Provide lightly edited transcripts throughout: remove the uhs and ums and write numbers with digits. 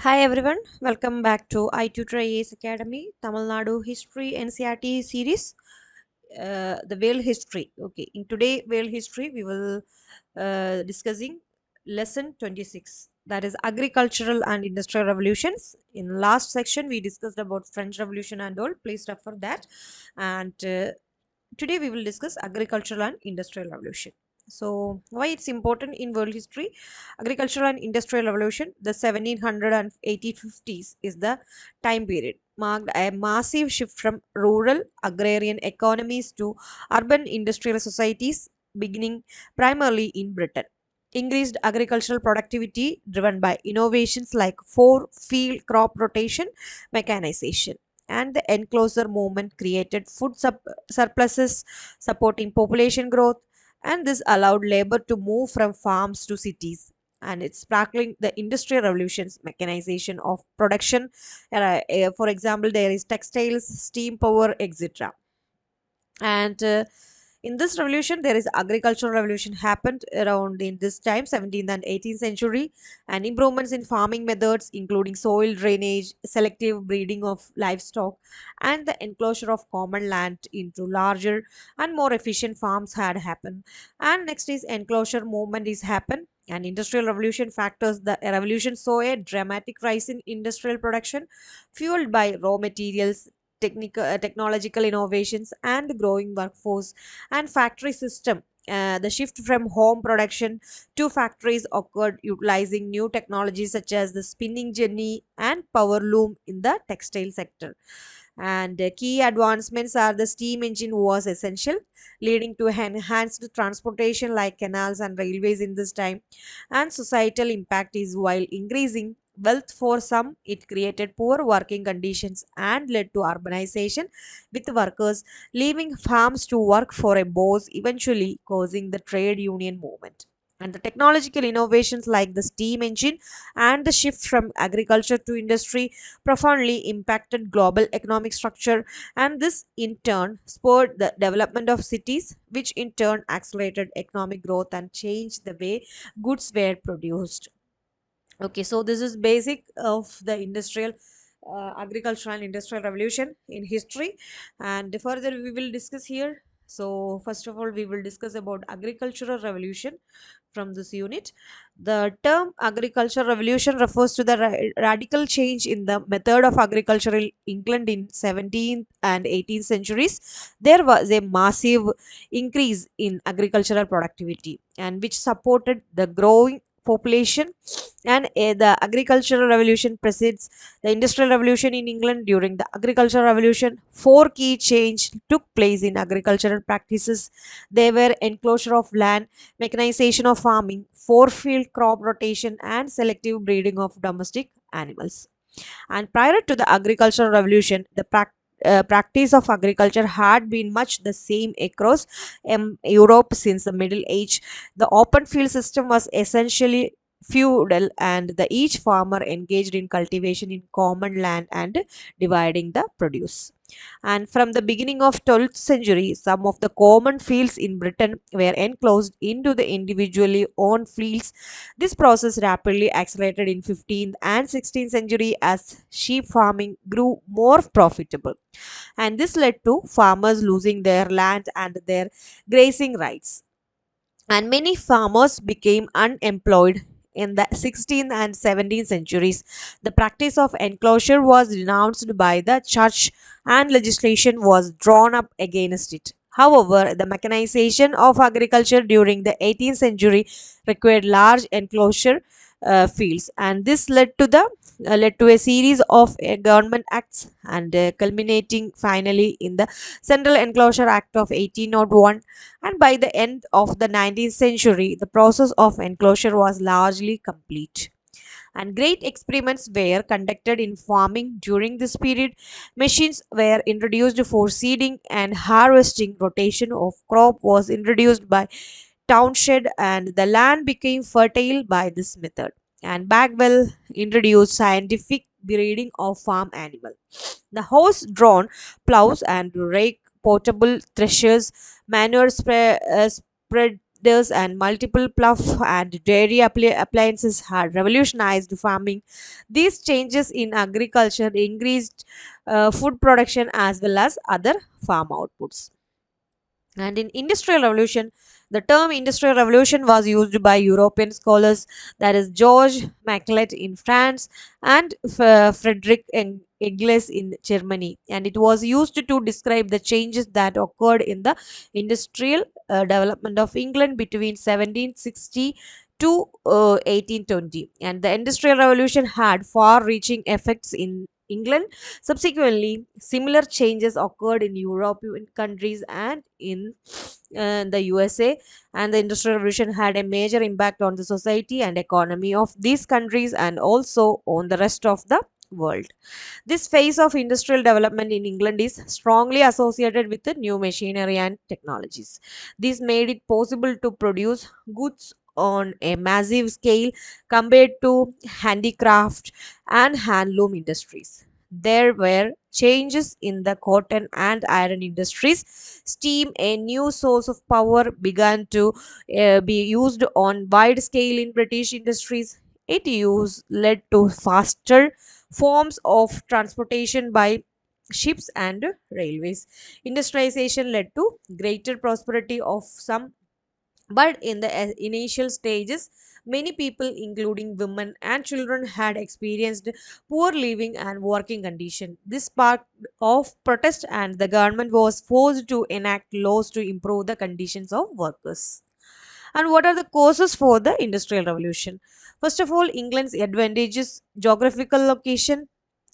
Hi everyone, welcome back to i-TUTOR IAS Academy, Tamil Nadu History NCERT series, the World History. Okay, in today World History, we will discussing lesson 26, that is agricultural and industrial revolutions. In last section, we discussed about French Revolution and all. Please refer that. And today we will discuss agricultural and industrial revolution. So why it's important in world history? Agricultural and industrial revolution, the 1700 and 1850s is the time period marked a massive shift from rural agrarian economies to urban industrial societies, beginning primarily in Britain. Increased agricultural productivity driven by innovations like four field crop rotation, mechanization, and the enclosure movement created surpluses supporting population growth, and this allowed labor to move from farms to cities. And it's sparkling the industrial revolutions, mechanization of production. For example, there is textiles, steam power, etc. And in this revolution, there is agricultural revolution happened around in this time 17th and 18th century, and improvements in farming methods including soil drainage, selective breeding of livestock, and the enclosure of common land into larger and more efficient farms had happened. And next is enclosure movement is happened, and industrial revolution factors. The revolution saw a dramatic rise in industrial production fueled by raw materials, technological innovations, and growing workforce and factory system. The shift from home production to factories occurred utilizing new technologies such as the spinning jenny and power loom in the textile sector. And key advancements are the steam engine was essential, leading to enhanced transportation like canals and railways in this time. And societal impact is while increasing wealth for some, it created poor working conditions and led to urbanization, with workers leaving farms to work for a boss, eventually causing the trade union movement. And the technological innovations like the steam engine and the shift from agriculture to industry profoundly impacted global economic structure, and this in turn spurred the development of cities, which in turn accelerated economic growth and changed the way goods were produced. Okay, so this is basic of the industrial agricultural and industrial revolution in history, and further we will discuss here. So first of all, we will discuss about agricultural revolution from this unit. The term agricultural revolution refers to the radical change in the method of agriculture in England in 17th and 18th centuries. There was a massive increase in agricultural productivity, and which supported the growing population. And the agricultural revolution precedes the industrial revolution in England. During the agricultural revolution, four key changes took place in agricultural practices. They were enclosure of land, mechanization of farming, four field crop rotation, and selective breeding of domestic animals. And prior to the agricultural revolution, the practice of agriculture had been much the same across Europe since the Middle Age. The open field system was essentially feudal, and the each farmer engaged in cultivation in common land and dividing the produce. And from the beginning of 12th century, some of the common fields in Britain were enclosed into the individually owned fields. This process rapidly accelerated in 15th and 16th century as sheep farming grew more profitable, and this led to farmers losing their land and their grazing rights, and many farmers became unemployed. In the 16th and 17th centuries, the practice of enclosure was denounced by the church, and legislation was drawn up against it. However, the mechanization of agriculture during the 18th century required large enclosure fields, and this led to a series of government acts, and culminating finally in the Central Enclosure Act of 1801. And by the end of the 19th century, the process of enclosure was largely complete. And great experiments were conducted in farming during this period. Machines were introduced for seeding and harvesting. Rotation of crop was introduced by Townshend, and the land became fertile by this method. And Bagwell introduced scientific breeding of farm animal. The horse-drawn plows and rake, portable threshers, manure spread grinders and multiple plough and dairy appliances had revolutionized farming. These changes in agriculture increased food production as well as other farm outputs. And in industrial revolution, the term industrial revolution was used by European scholars, that is George Maclet in France and Frederick Engels in Germany, and it was used to describe the changes that occurred in the industrial development of England between 1760 to 1820. And the industrial revolution had far reaching effects in England. Subsequently, similar changes occurred in European countries and in the USA, and the Industrial Revolution had a major impact on the society and economy of these countries and also on the rest of the world. This phase of industrial development in England is strongly associated with the new machinery and technologies. This made it possible to produce goods on a massive scale compared to handicraft and handloom industries. There were changes in the cotton and iron industries. Steam, a new source of power, began to be used on wide scale in British industries. Its use led to faster forms of transportation by ships and railways. Industrialization led to greater prosperity of some, but in the initial stages, many people, including women and children, had experienced poor living and working conditions. This sparked of protest, and the government was forced to enact laws to improve the conditions of workers. And what are the causes for the industrial revolution? First of all, England's advantageous geographical location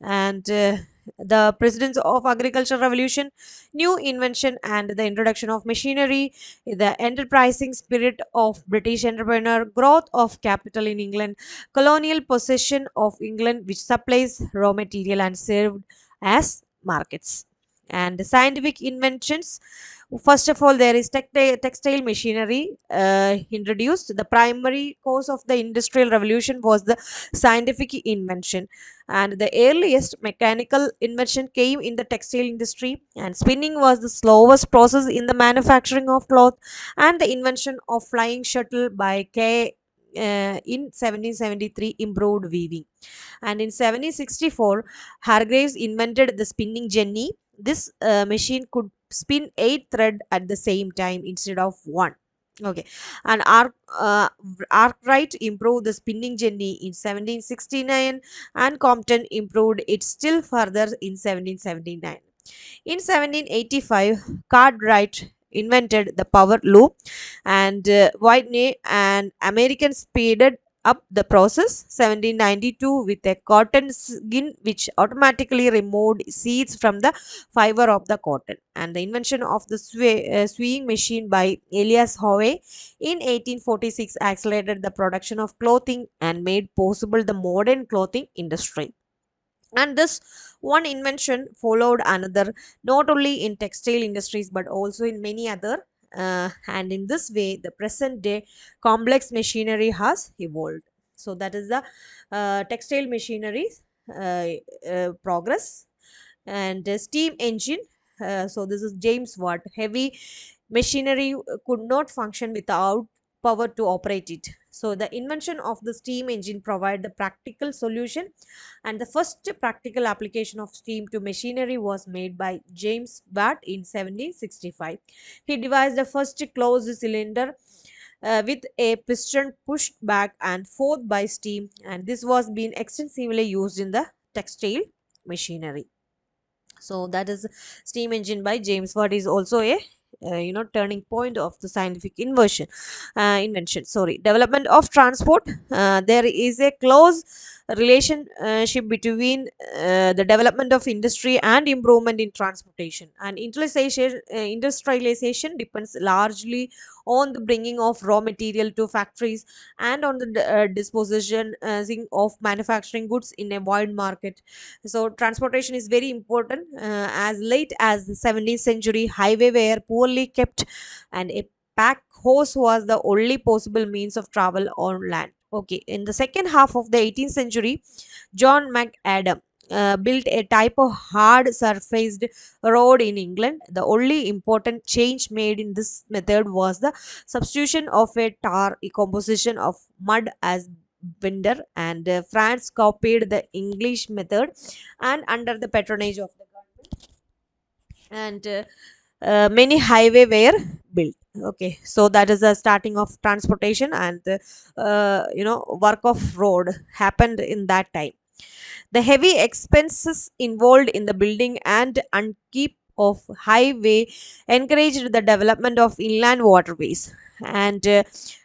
and the precedence of agricultural revolution, new invention and the introduction of machinery, the enterprising spirit of British entrepreneur, growth of capital in England, colonial possession of England which supplies raw material and served as markets, and the scientific inventions. First of all, there is textile machinery introduced. The primary cause of the industrial revolution was the scientific invention, and the earliest mechanical invention came in the textile industry, and spinning was the slowest process in the manufacturing of cloth, and the invention of flying shuttle by K in 1773 improved weaving. And in 1764, Hargreaves invented the spinning jenny. This machine could spin 8 thread at the same time instead of one. Okay, and Arkwright improved the spinning jenny in 1769, and Compton improved it still further in 1779. In 1785, Cartwright invented the power loom, and Whitney and American speeded up the process 1792 with a cotton skin which automatically removed seeds from the fiber of the cotton, and the invention of the sewing machine by Elias Howe in 1846 accelerated the production of clothing and made possible the modern clothing industry. And this one invention followed another, not only in textile industries but also in many other, and in this way the present day complex machinery has evolved. So that is the textile machinery uh, progress. And steam engine, so this is James Watt. Heavy machinery could not function without power to operate it, so the invention of the steam engine provided the practical solution, and the first practical application of steam to machinery was made by James Watt in 1765. He devised the first closed cylinder with a piston pushed back and forth by steam, and this was being extensively used in the textile machinery. So that is steam engine by James Watt is also a turning point of the scientific invention, sorry, development of transport. There is a close relationship between the development of industry and improvement in transportation, and industrialization depends largely on the bringing of raw material to factories and on the disposition of manufacturing goods in a wide market. So transportation is very important. As late as the 17th century, highway were poorly kept, and a pack horse was the only possible means of travel on land. Okay, in the second half of the 18th century, John McAdam built a type of hard surfaced road in England. The only important change made in this method was the substitution of a tar composition of mud as binder, and France copied the English method and under the patronage of the government, and many highway were built. Okay, so that is the starting of transportation, and the work of road happened in that time. The heavy expenses involved in the building and upkeep of highway encouraged the development of inland waterways. And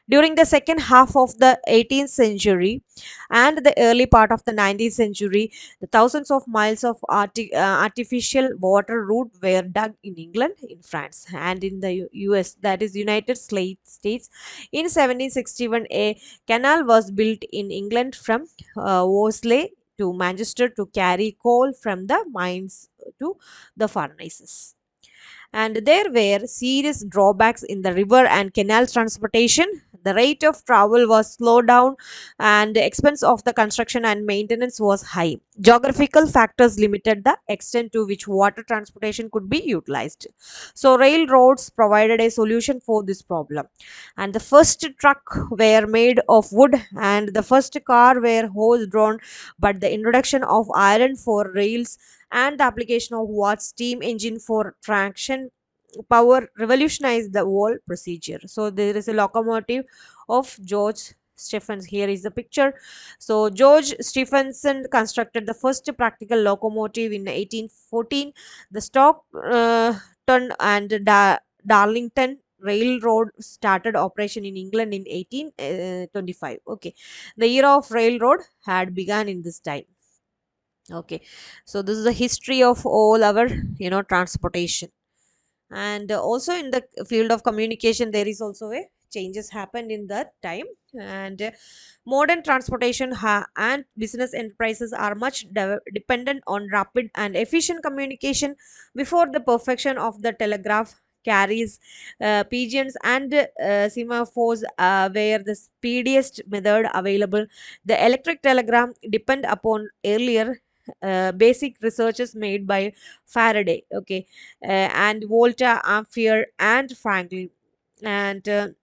during the second half of the 18th century and the early part of the 19th century, the thousands of miles of artificial water route were dug in England, in France, and in the US, that is United States. In 1761, a canal was built in England from Worsley to Manchester to carry coal from the mines to the furnaces. And there were serious drawbacks in the river and canal transportation. The rate of travel was slowed down, and the expense of the construction and maintenance was high. Geographical factors limited the extent to which water transportation could be utilized. So, railroads provided a solution for this problem. And the first truck were made of wood, and the first car were horse drawn, but the introduction of iron for rails and the application of Watt's steam engine for traction power revolutionized the whole procedure. So there is a locomotive of George Stephens. Here is the picture. So George Stephenson constructed the first practical locomotive in 1814. The Stockton and Darlington Railroad started operation in England in 1825. Okay, the era of railroad had begun in this time. Okay, so this is the history of all our transportation. And also in the field of communication, there is also a changes happened in that time. And modern transportation and business enterprises are much dependent on rapid and efficient communication. Before the perfection of the telegraph carries, pigeons and semaphores were the speediest method available. The electric telegram depend upon earlier basic researches made by Faraday, okay, and Volta, Ampere, and Franklin. And it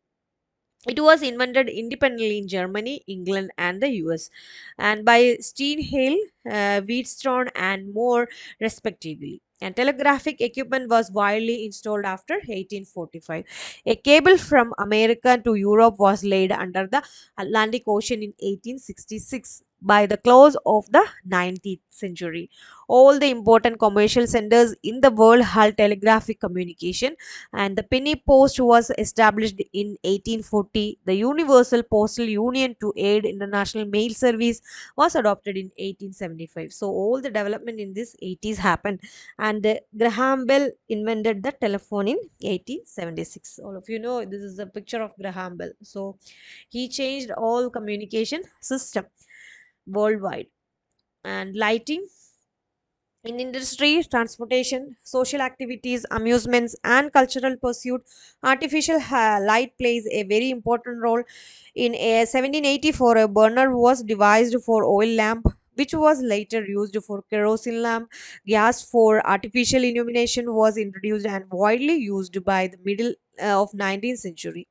was invented independently in Germany, England, and the US, and by Steinheil, Wheatstone, and Moore, respectively. And telegraphic equipment was widely installed after 1845. A cable from America to Europe was laid under the Atlantic Ocean in 1866. By the close of the 19th century, all the important commercial centers in the world had telegraphic communication, and the penny post was established in 1840. The Universal Postal Union to aid international mail service was adopted in 1875. So all the development in this 80s happened, and Graham Bell invented the telephone in 1876. All of you know this is a picture of Graham Bell. So he changed all communication system worldwide. And lighting in industry, transportation, social activities, amusements, and cultural pursuit, artificial light plays a very important role. In 1784, a burner was devised for oil lamp, which was later used for kerosene lamp. Gas for artificial illumination was introduced and widely used by the middle of 19th century.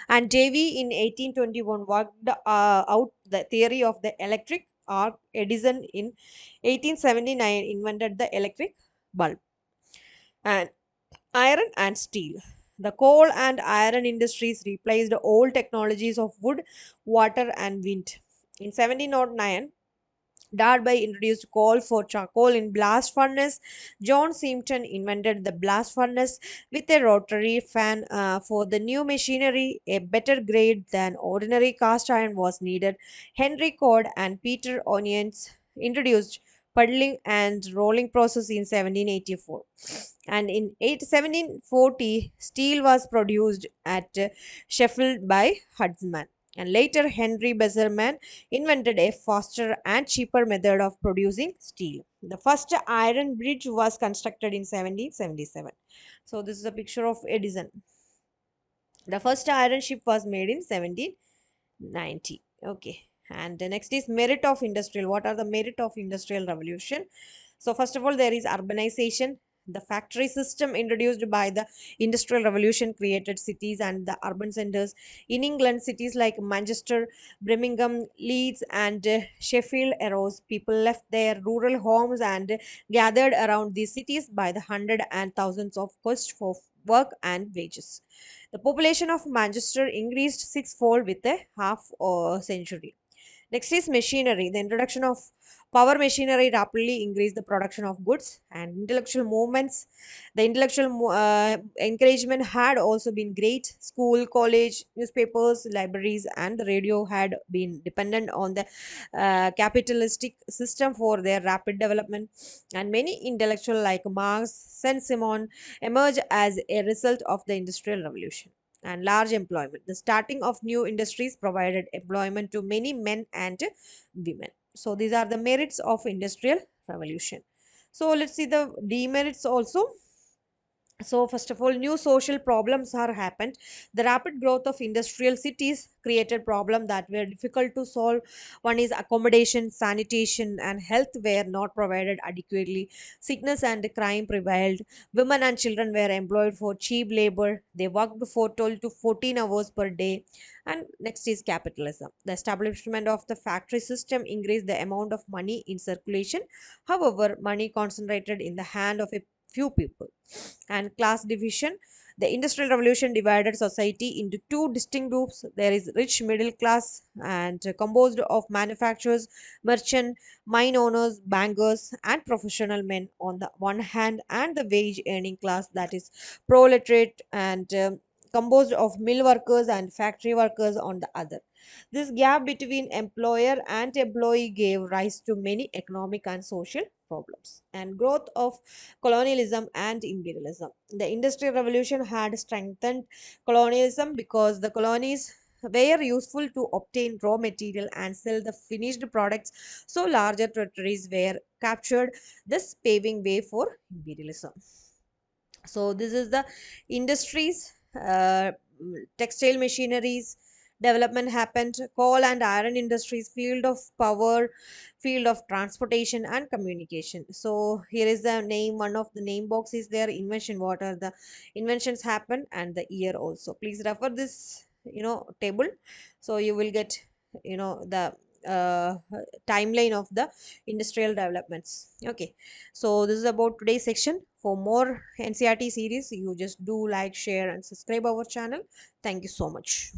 And Davy in 1821 worked out the theory of the electric arc. Edison in 1879 invented the electric bulb. And iron and steel. The coal and iron industries replaced the old technologies of wood, water, and wind. In 1709, Darby introduced coal for charcoal in blast furnace. John Simpson invented the blast furnace with a rotary fan for the new machinery. A better grade than ordinary cast iron was needed. Henry Cod and Peter Onions introduced puddling and rolling process in 1784. And in 1740, steel was produced at Sheffield by Huntsman. And later, Henry Besserman invented a faster and cheaper method of producing steel. The first iron bridge was constructed in 1777. So, this is a picture of Edison. The first iron ship was made in 1790. Okay. And the next is merit of industrial. What are the merit of industrial revolution? So first of all, there is urbanization. The factory system introduced by the industrial revolution created cities and the urban centers. In England, cities like Manchester, Birmingham, Leeds, and Sheffield arose. People left their rural homes and gathered around these cities by the hundred and thousands of quest for work and wages. The population of Manchester increased sixfold with a half century. Next is machinery. The introduction of power machinery rapidly increased the production of goods and intellectual movements. The intellectual encouragement had also been great. School, college, newspapers, libraries, and the radio had been dependent on the capitalistic system for their rapid development. And many intellectuals like Marx, Saint-Simon emerged as a result of the Industrial Revolution. And large employment. The starting of new industries provided employment to many men and women. So these are the merits of industrial revolution. So let's see the demerits also. So first of all, new social problems are happened. The rapid growth of industrial cities created problems that were difficult to solve. One is accommodation, sanitation, and health were not provided adequately. Sickness and crime prevailed. Women and children were employed for cheap labor. They worked for 12 to 14 hours per day. And next is capitalism. The establishment of the factory system increased the amount of money in circulation. However, money concentrated in the hand of a few people. And class division. The industrial revolution divided society into two distinct groups. There is rich middle class and composed of manufacturers, merchant, mine owners, bankers, and professional men on the one hand, and the wage earning class, that is proletariat, and composed of mill workers and factory workers on the other. This gap between employer and employee gave rise to many economic and social problems. And growth of colonialism and imperialism. The Industrial Revolution had strengthened colonialism because the colonies were useful to obtain raw material and sell the finished products, so larger territories were captured, thus paving way for imperialism. So this is the industries, textile machineries development happened. Coal and iron industries, field of power, field of transportation and communication. So here is the name, one of the name box is there, invention, what are the inventions happen and the year also. Please refer this table, so you will get the uh, timeline of the industrial developments. Okay, so this is about today's section. For more NCRT series, you just do like, share and subscribe our channel. Thank you so much.